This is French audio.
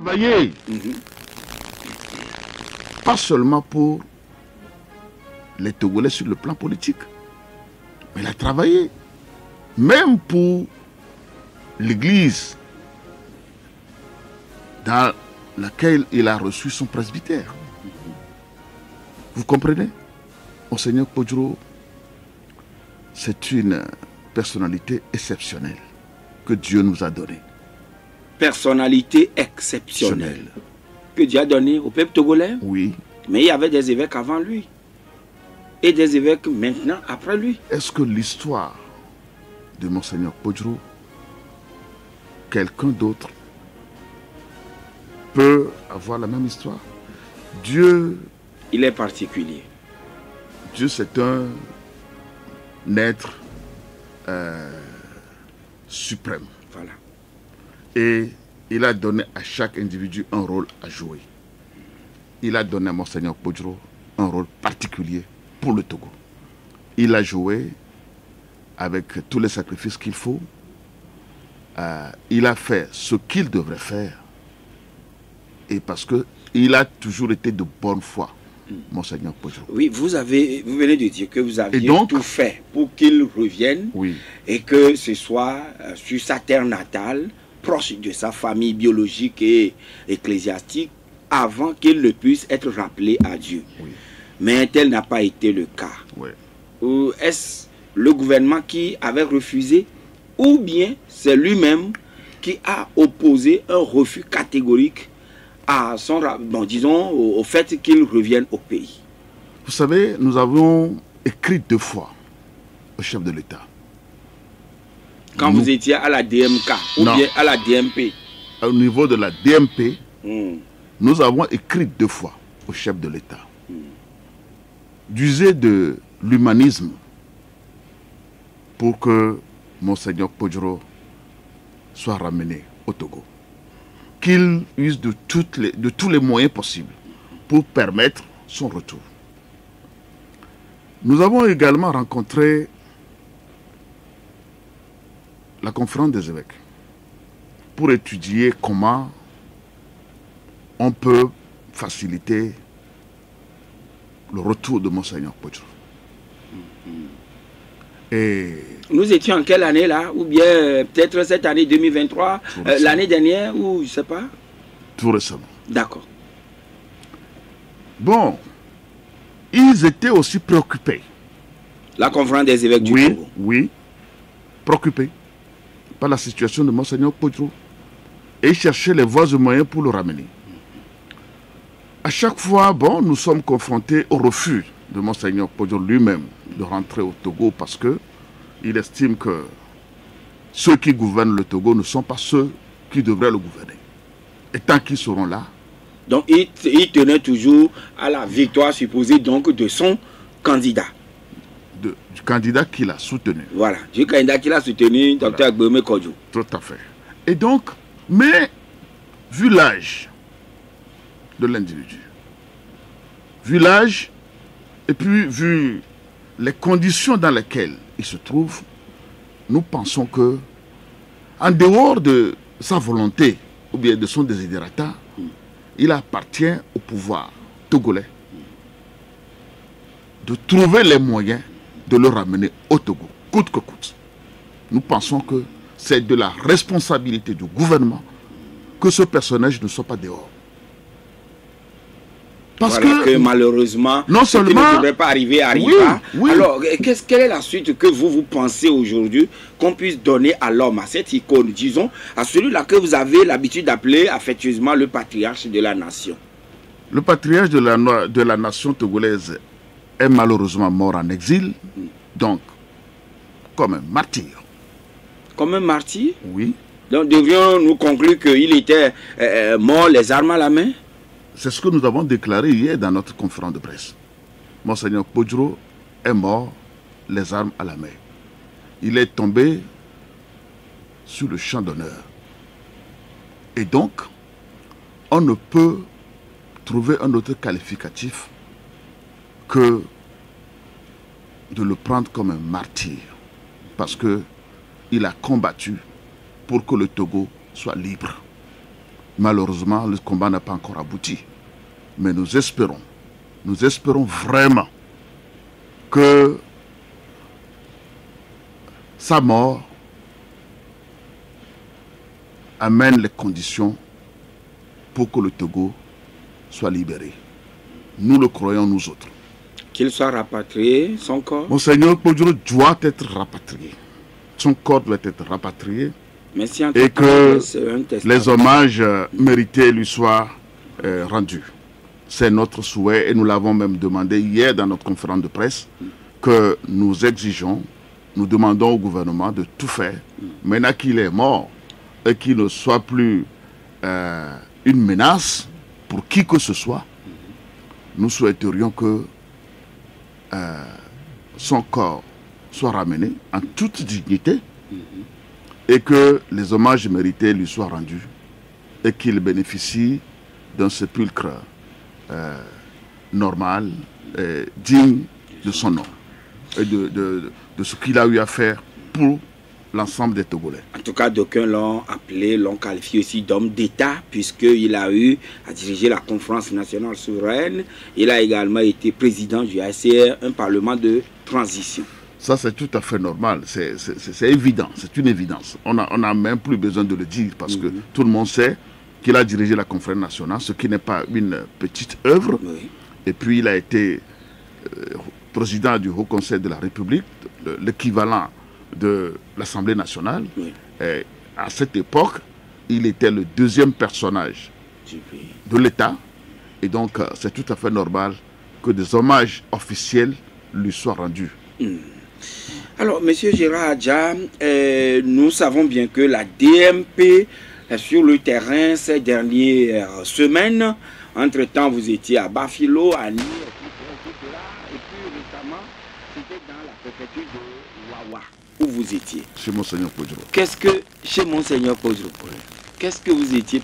travaillé, pas seulement pour les Togolais sur le plan politique, mais il a travaillé même pour l'église dans laquelle il a reçu son presbytère. Vous comprenez? Monseigneur Podjoro, c'est une personnalité exceptionnelle que Dieu nous a donnée. Personnalité exceptionnelle que Dieu a donnée au peuple togolais. Oui. Mais il y avait des évêques avant lui et des évêques maintenant après lui. Est-ce que l'histoire de Monseigneur Podjoro, quelqu'un d'autre peut avoir la même histoire? Dieu, il est particulier. Dieu, c'est un être suprême. Voilà. Et il a donné à chaque individu un rôle à jouer. Il a donné à Monseigneur Podjoro un rôle particulier pour le Togo. Il a joué avec tous les sacrifices qu'il faut. Il a fait ce qu'il devrait faire. Et parce qu'il a toujours été de bonne foi, Monseigneur Podjoro. Oui, vous venez de dire que vous aviez tout fait pour qu'il revienne, oui, et que ce soit sur sa terre natale, proche de sa famille biologique et ecclésiastique, avant qu'il ne puisse être rappelé à Dieu. oui. Mais tel n'a pas été le cas. Oui. Ou est-ce le gouvernement qui avait refusé, ou bien c'est lui-même qui a opposé un refus catégorique à son, bon, disons, au fait qu'il revienne au pays? Vous savez, nous avons écrit 2 fois au chef de l'État. Quand vous étiez à la DMK ou bien à la DMP? Au niveau de la DMP, nous avons écrit 2 fois au chef de l'État. D'user de l'humanisme pour que Monseigneur Podjoro soit ramené au Togo. Qu'il use de tous les moyens possibles pour permettre son retour. Nous avons également rencontré la conférence des évêques pour étudier comment on peut faciliter le retour de Monseigneur Podjoro. Et nous étions en quelle année là? Ou bien peut-être cette année 2023, l'année dernière, ou je ne sais pas? Tout récemment. D'accord. Bon, ils étaient aussi préoccupés. La conférence des évêques du Togo? Oui, préoccupés par la situation de Monseigneur Podjoro et cherchaient les voies et moyens pour le ramener. À chaque fois, bon, nous sommes confrontés au refus de Monseigneur Podjoro lui-même de rentrer au Togo parce que il estime que ceux qui gouvernent le Togo ne sont pas ceux qui devraient le gouverner. Et tant qu'ils seront là... Donc il tenait toujours à la victoire supposée donc de son candidat. Du candidat qu'il a soutenu. Voilà, du candidat qu'il a soutenu, Dr. Agbemé Kodjo. Tout à fait. Et donc, mais vu l'âge de l'individu, vu l'âge, et puis vu les conditions dans lesquelles il se trouve, nous pensons que, en dehors de sa volonté ou bien de son désidérata, il appartient au pouvoir togolais de trouver les moyens de le ramener au Togo, coûte que coûte. Nous pensons que c'est de la responsabilité du gouvernement que ce personnage ne soit pas dehors. Parce voilà, que malheureusement, non seulement, ce qui ne devrait pas arriver, arriva. Oui. Alors, quelle est la suite que vous pensez aujourd'hui qu'on puisse donner à l'homme, à cette icône, disons, à celui-là que vous avez l'habitude d'appeler affectueusement le patriarche de la nation? Le patriarche de la nation togolaise est malheureusement mort en exil, donc comme un martyr. Comme un martyr? Oui. Donc devrions-nous conclure qu'il était mort les armes à la main? C'est ce que nous avons déclaré hier dans notre conférence de presse. Monseigneur Podjoro est mort les armes à la main. Il est tombé sur le champ d'honneur. Et donc, on ne peut trouver un autre qualificatif que de le prendre comme un martyr. Parce qu'il a combattu pour que le Togo soit libre. Malheureusement, le combat n'a pas encore abouti. Mais nous espérons vraiment que sa mort amène les conditions pour que le Togo soit libéré. Nous le croyons, nous autres. Qu'il soit rapatrié, son corps? Monseigneur Podjoro doit être rapatrié. Son corps doit être rapatrié. Mais si Et que les hommages mérités lui soient rendus. C'est notre souhait et nous l'avons même demandé hier dans notre conférence de presse que nous exigeons, nous demandons au gouvernement de tout faire. Maintenant qu'il est mort et qu'il ne soit plus une menace pour qui que ce soit, nous souhaiterions que son corps soit ramené en toute dignité et que les hommages mérités lui soient rendus et qu'il bénéficie d'un sépulcre normal, digne de son nom et de ce qu'il a eu à faire pour l'ensemble des Togolais. En tout cas, d'aucuns l'ont appelé, l'ont qualifié aussi d'homme d'État, puisqu'il a eu à diriger la conférence nationale souveraine. Il a également été président du ACR, un parlement de transition. Ça, c'est tout à fait normal, c'est évident, c'est une évidence. On n'a même plus besoin de le dire, parce que tout le monde sait qu'il a dirigé la conférence nationale, ce qui n'est pas une petite œuvre. Oui. Et puis, il a été président du Haut Conseil de la République, l'équivalent de l'Assemblée nationale. Oui. Et à cette époque, il était le deuxième personnage de l'État. Et donc, c'est tout à fait normal que des hommages officiels lui soient rendus. Alors, M. Gérard Adja, nous savons bien que la DMP sur le terrain ces dernières semaines. Entre-temps, vous étiez à Bafilo, à Nier, etc. Et puis récemment, c'était dans la préfecture de Wawa, où vous étiez. Chez Monseigneur Podjoro. Chez Monseigneur Podjoro. Qu'est-ce que vous étiez